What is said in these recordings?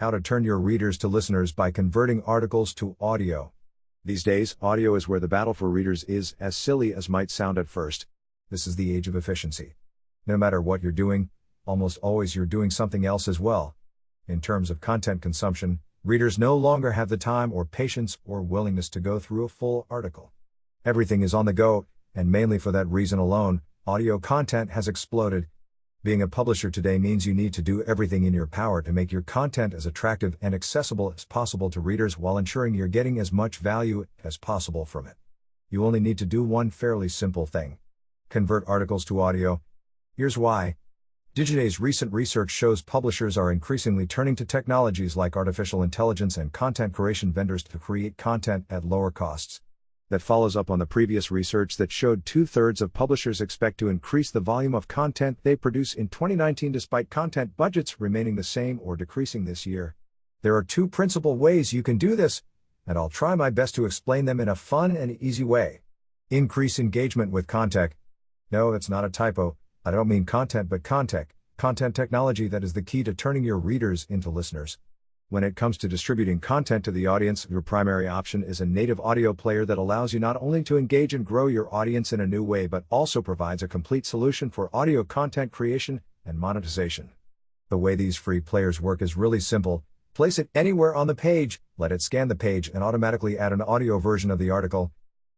How to turn your readers to listeners by converting articles to audio. These days, audio is where the battle for readers is, as silly as might sound at first. This is the age of efficiency. No matter what you're doing, almost always you're doing something else as well. In terms of content consumption, readers no longer have the time or patience or willingness to go through a full article. Everything is on the go, and mainly for that reason alone, audio content has exploded. Being a publisher today means you need to do everything in your power to make your content as attractive and accessible as possible to readers while ensuring you're getting as much value as possible from it. You only need to do one fairly simple thing: convert articles to audio. Here's why. Digiday's recent research shows publishers are increasingly turning to technologies like artificial intelligence and content creation vendors to create content at lower costs. That follows up on the previous research that showed 2/3 of publishers expect to increase the volume of content they produce in 2019 despite content budgets remaining the same or decreasing this year. There are two principal ways you can do this, and I'll try my best to explain them in a fun and easy way. Increase engagement with content. No, that's not a typo. I don't mean content but content technology that is the key to turning your readers into listeners. When it comes to distributing content to the audience, your primary option is a native audio player that allows you not only to engage and grow your audience in a new way but also provides a complete solution for audio content creation and monetization. The way these free players work is really simple. Place it anywhere on the page, let it scan the page and automatically add an audio version of the article.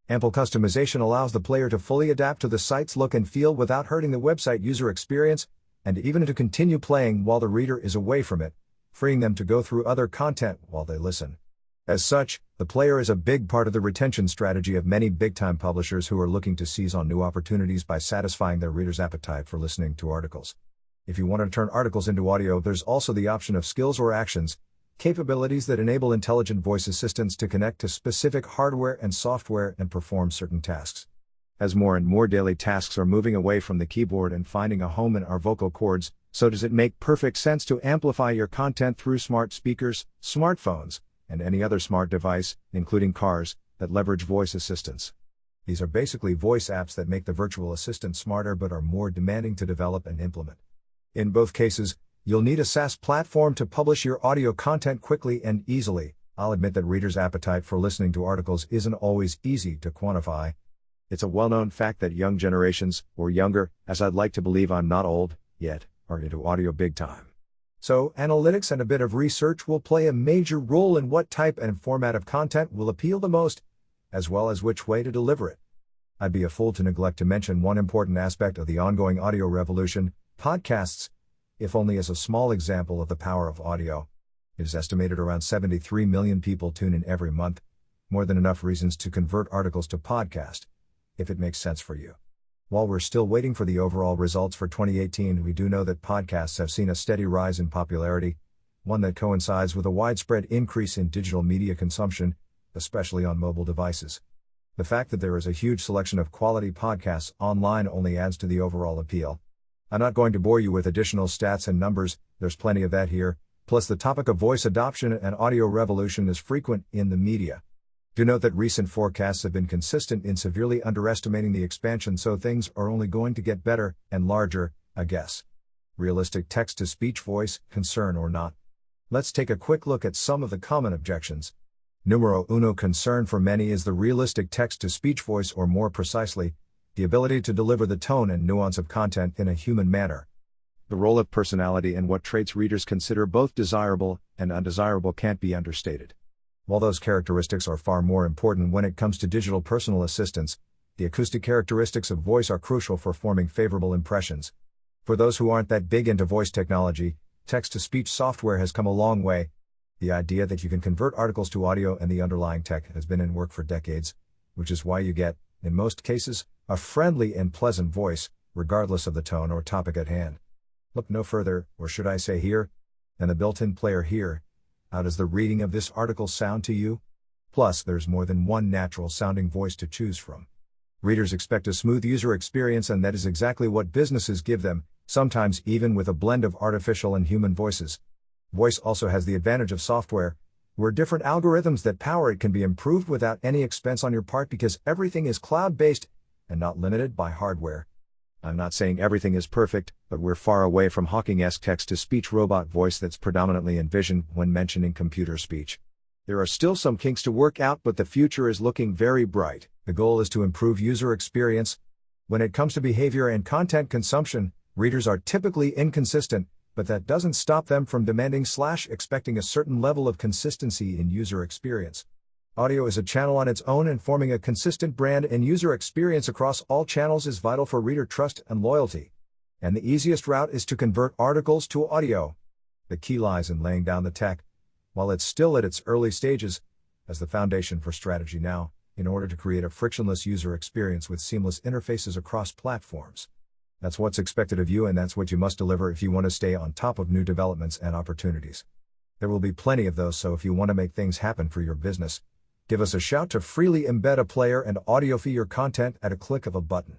Ample customization allows the player to fully adapt to the site's look and feel without hurting the website user experience, and even to continue playing while the reader is away from it, freeing them to go through other content while they listen. As such, the player is a big part of the retention strategy of many big-time publishers who are looking to seize on new opportunities by satisfying their readers' appetite for listening to articles. If you want to turn articles into audio, there's also the option of skills or actions, capabilities that enable intelligent voice assistants to connect to specific hardware and software and perform certain tasks. As more and more daily tasks are moving away from the keyboard and finding a home in our vocal cords, so does it make perfect sense to amplify your content through smart speakers, smartphones, and any other smart device, including cars, that leverage voice assistants. These are basically voice apps that make the virtual assistant smarter but are more demanding to develop and implement. In both cases, you'll need a SaaS platform to publish your audio content quickly and easily. I'll admit that readers' appetite for listening to articles isn't always easy to quantify. It's a well-known fact that young generations, or younger, as I'd like to believe I'm not old yet, are into audio big time. So, analytics and a bit of research will play a major role in what type and format of content will appeal the most, as well as which way to deliver it. I'd be a fool to neglect to mention one important aspect of the ongoing audio revolution: podcasts. If only as a small example of the power of audio. It is estimated around 73 million people tune in every month, more than enough reasons to convert articles to podcast, if it makes sense for you. While we're still waiting for the overall results for 2018, we do know that podcasts have seen a steady rise in popularity, one that coincides with a widespread increase in digital media consumption, especially on mobile devices. The fact that there is a huge selection of quality podcasts online only adds to the overall appeal. I'm not going to bore you with additional stats and numbers, there's plenty of that here, plus the topic of voice adoption and audio revolution is frequent in the media. Do note that recent forecasts have been consistent in severely underestimating the expansion, so things are only going to get better and larger, I guess. Realistic text-to-speech voice, concern or not? Let's take a quick look at some of the common objections. Numero uno concern for many is the realistic text-to-speech voice, or more precisely, the ability to deliver the tone and nuance of content in a human manner. The role of personality and what traits readers consider both desirable and undesirable can't be understated. While those characteristics are far more important when it comes to digital personal assistants, the acoustic characteristics of voice are crucial for forming favorable impressions. For those who aren't that big into voice technology, text-to-speech software has come a long way. The idea that you can convert articles to audio and the underlying tech has been in work for decades, which is why you get, in most cases, a friendly and pleasant voice, regardless of the tone or topic at hand. Look no further, or should I say here, than the built-in player here. How does the reading of this article sound to you? Plus, there's more than one natural-sounding voice to choose from. Readers expect a smooth user experience, and that is exactly what businesses give them, sometimes even with a blend of artificial and human voices. Voice also has the advantage of software, where different algorithms that power it can be improved without any expense on your part because everything is cloud-based and not limited by hardware. I'm not saying everything is perfect, but we're far away from Hawking-esque text-to-speech robot voice that's predominantly envisioned when mentioning computer speech. There are still some kinks to work out, but the future is looking very bright. The goal is to improve user experience. When it comes to behavior and content consumption, readers are typically inconsistent, but that doesn't stop them from demanding/expecting a certain level of consistency in user experience. Audio is a channel on its own, and forming a consistent brand and user experience across all channels is vital for reader trust and loyalty. And the easiest route is to convert articles to audio. The key lies in laying down the tech, while it's still at its early stages, as the foundation for strategy now, in order to create a frictionless user experience with seamless interfaces across platforms. That's what's expected of you, and that's what you must deliver if you want to stay on top of new developments and opportunities. There will be plenty of those, so if you want to make things happen for your business, give us a shout to freely embed a player and audio feed your content at a click of a button.